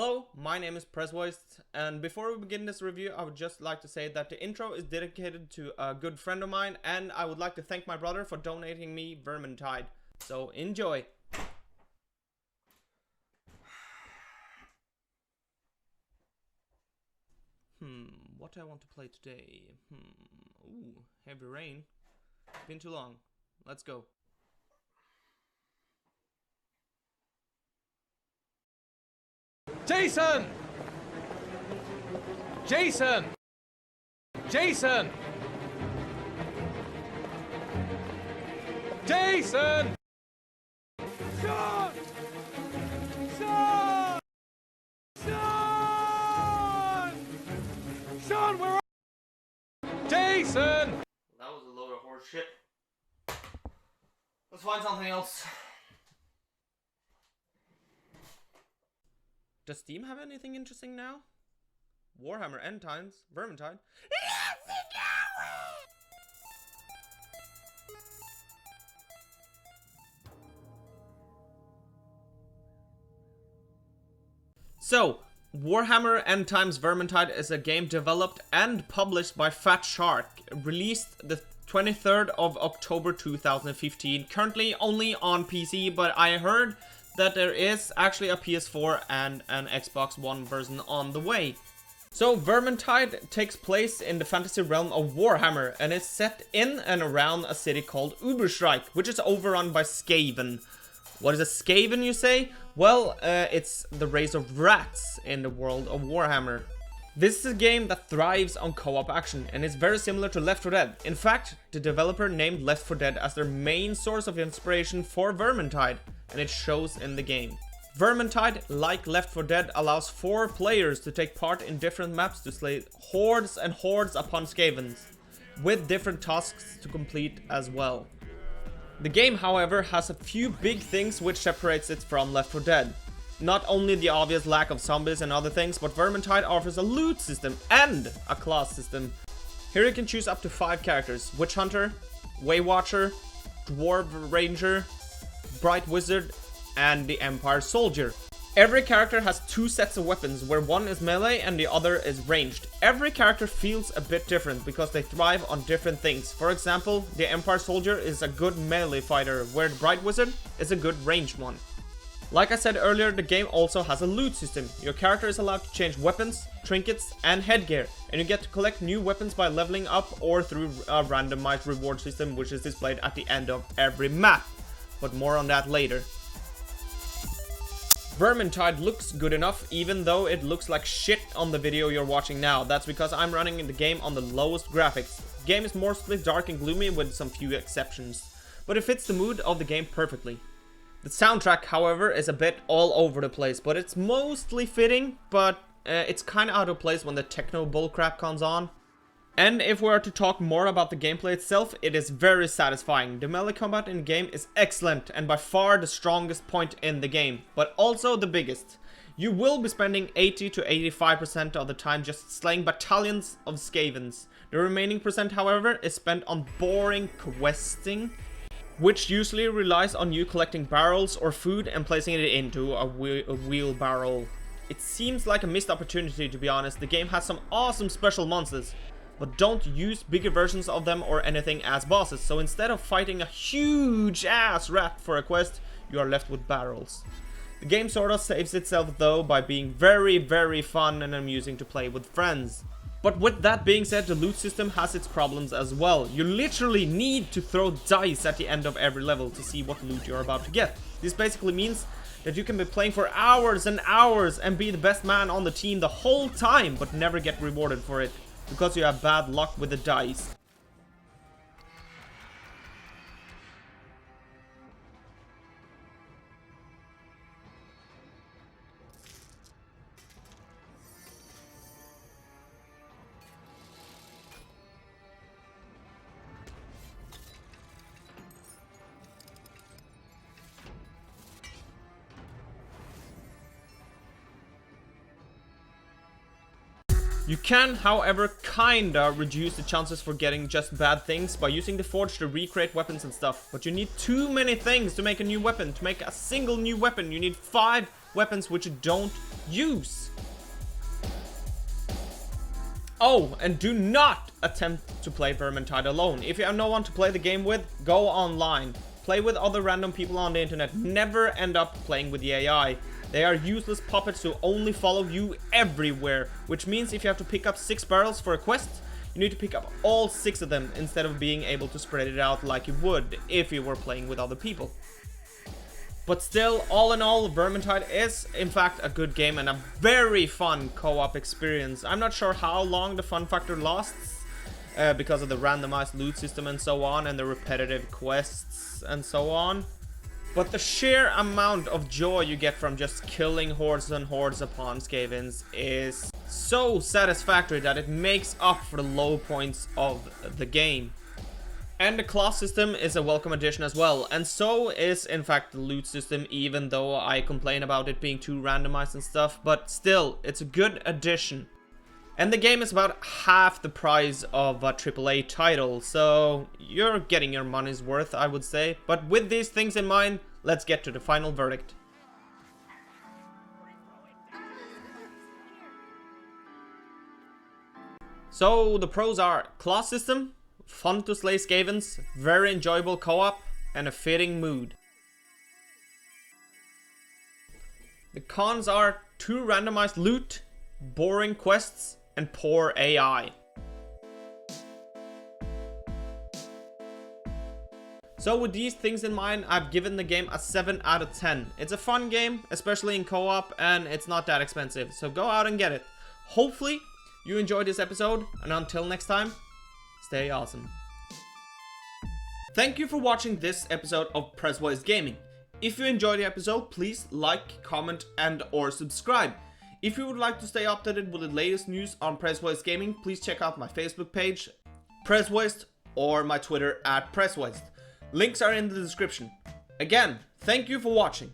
Hello, my name is PrezWaste, and before we begin this review, I would just like to say that the intro is dedicated to a good friend of mine, and I would like to thank my brother for donating me Vermintide. So, enjoy! What do I want to play today? Ooh, heavy rain. Been too long. Let's go. Jason! Jason! Jason! Jason! Sean! Sean! Sean! Sean, where are you? Jason! That was a load of horse shit. Let's find something else. Does Steam have anything interesting now? Warhammer End Times, Vermintide. So, Warhammer End Times Vermintide is a game developed and published by Fat Shark, released the 23rd of October 2015, currently only on PC, but I heard that there is actually a PS4 and an Xbox One version on the way. So Vermintide takes place in the fantasy realm of Warhammer and is set in and around a city called Uberstrike, which is overrun by Skaven. What is a Skaven, you say? Well, it's the race of rats in the world of Warhammer. This is a game that thrives on co-op action and is very similar to Left 4 Dead. In fact, the developer named Left 4 Dead as their main source of inspiration for Vermintide, and it shows in the game. Vermintide, like Left 4 Dead, allows 4 players to take part in different maps to slay hordes and hordes upon Skavens, with different tasks to complete as well. The game, however, has a few big things which separates it from Left 4 Dead. Not only the obvious lack of zombies and other things, but Vermintide offers a loot system and a class system. Here you can choose up to 5 characters: Witch Hunter, Waywatcher, Dwarf Ranger, Bright Wizard, and the Empire Soldier. Every character has 2 sets of weapons, where one is melee and the other is ranged. Every character feels a bit different because they thrive on different things. For example, the Empire Soldier is a good melee fighter, where the Bright Wizard is a good ranged one. Like I said earlier, the game also has a loot system. Your character is allowed to change weapons, trinkets, and headgear, and you get to collect new weapons by leveling up or through a randomized reward system, which is displayed at the end of every map. But more on that later. Vermintide looks good enough, even though it looks like shit on the video you're watching now. That's because I'm running the game on the lowest graphics. The game is mostly dark and gloomy with some few exceptions, but it fits the mood of the game perfectly. The soundtrack, however, is a bit all over the place, but it's mostly fitting, but it's kinda out of place when the techno bullcrap comes on. And if we are to talk more about the gameplay itself, it is very satisfying. The melee combat in the game is excellent and by far the strongest point in the game, but also the biggest. You will be spending 80 to 85% of the time just slaying battalions of Skavens. The remaining percent, however, is spent on boring questing, which usually relies on you collecting barrels or food and placing it into a wheelbarrow. It seems like a missed opportunity, to be honest. The game has some awesome special monsters, but don't use bigger versions of them or anything as bosses, so instead of fighting a huge ass rat for a quest, you are left with barrels. The game sorta saves itself though by being very fun and amusing to play with friends. But with that being said, the loot system has its problems as well. You literally need to throw dice at the end of every level to see what loot you're about to get. This basically means that you can be playing for hours and hours and be the best man on the team the whole time, but never get rewarded for it, because you have bad luck with the dice. You can, however, kinda reduce the chances for getting just bad things by using the forge to recreate weapons and stuff, but you need too many things to make a new weapon. To make a single new weapon, you need 5 weapons which you don't use. Oh, and do not attempt to play Vermintide alone. If you have no one to play the game with, go online. Play with other random people on the internet. Never end up playing with the AI. They are useless puppets who only follow you everywhere. Which means if you have to pick up 6 barrels for a quest, you need to pick up all 6 of them instead of being able to spread it out like you would if you were playing with other people. But still, all in all, Vermintide is in fact a good game and a very fun co-op experience. I'm not sure how long the fun factor lasts because of the randomized loot system and so on, and the repetitive quests and so on. But the sheer amount of joy you get from just killing hordes and hordes upon Skavens is so satisfactory that it makes up for the low points of the game. And the class system is a welcome addition as well, and so is in fact the loot system, even though I complain about it being too randomized and stuff, but still, it's a good addition. And the game is about half the price of a AAA title, so you're getting your money's worth, I would say. But with these things in mind, let's get to the final verdict. So the pros are class system, fun to slay Skavens, very enjoyable co-op, and a fitting mood. The cons are too randomized loot, boring quests, and poor AI. So with these things in mind, I've given the game a 7 out of 10. It's a fun game, especially in co-op, and it's not that expensive, so go out and get it. Hopefully you enjoyed this episode, and until next time, stay awesome. Thank you for watching this episode of PrezWaste Gaming. If you enjoyed the episode, please like, comment, and or subscribe. If you would like to stay updated with the latest news on PrezWaste Gaming, please check out my Facebook page, PrezWaste, or my Twitter @PrezWaste. Links are in the description. Again, thank you for watching.